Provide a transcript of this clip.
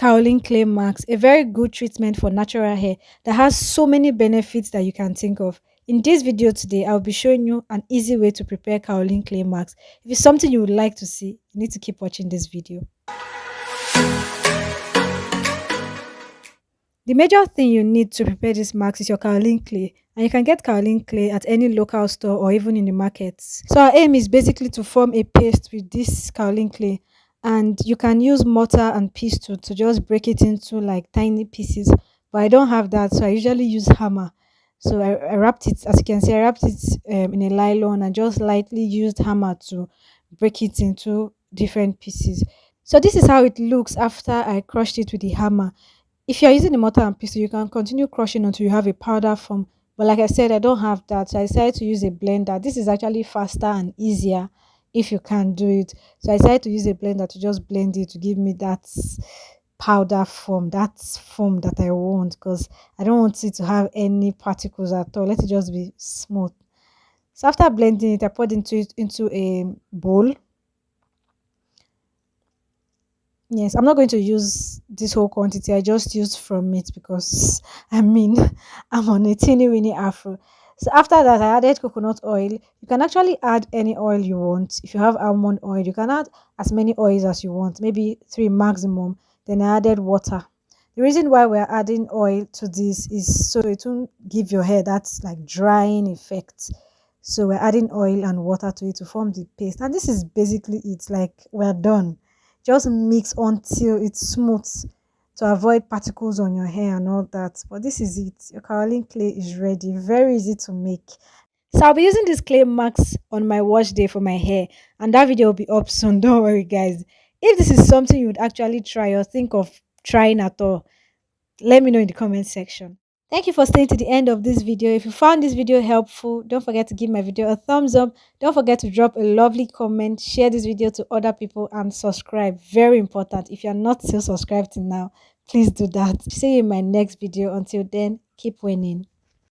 Kaolin clay mask, a very good treatment for natural hair that has so many benefits that you can think of. In this video today, I'll be showing you an easy way to prepare Kaolin clay mask. If it's something you would like to see, you need to keep watching this video. The major thing you need to prepare this mask is your kaolin clay, and you can get kaolin clay at any local store or even in the markets. So our aim is basically to form a paste with this kaolin clay, and you can use mortar and pestle to just break it into like tiny pieces. But I don't have that, so I usually use hammer. So I wrapped it, as you can see, I wrapped it in a nylon and just lightly used hammer to break it into different pieces. So this is how it looks after I crushed it with the hammer. If you're using the mortar and pestle, you can continue crushing until you have a powder form. But like I said, I don't have that. So I decided to use a blender. This is actually faster and easier if you can do it. So I decided to use a blender to just blend it to give me that powder form, that form that I want, because I don't want it to have any particles at all. Let it just be smooth. So after blending it, I poured it into a bowl. Yes, I'm not going to use this whole quantity. I just used from it because I mean I'm on a teeny weeny afro. So after that, I added coconut oil. You can actually add any oil you want. If you have almond oil, you can add as many oils as you want, maybe three maximum. Then I added water. The reason why we're adding oil to this is so it won't give your hair that like drying effect. So we're adding oil and water to it to form the paste. And this is basically it. Like we're done. Just mix until it's smooth to avoid particles on your hair and all that. But this is it. Your kaolin clay is ready. Very easy to make. So I'll be using this clay mask on my wash day for my hair, and that video will be up soon. Don't worry, guys. If this is something you would actually try or think of trying at all, let me know in the comment section. Thank you for staying to the end of this video. If you found this video helpful, don't forget to give my video a thumbs up. Don't forget to drop a lovely comment, share this video to other people, and subscribe. Very important. If you're not still subscribed till now, please do that. See you in my next video. Until then, keep winning.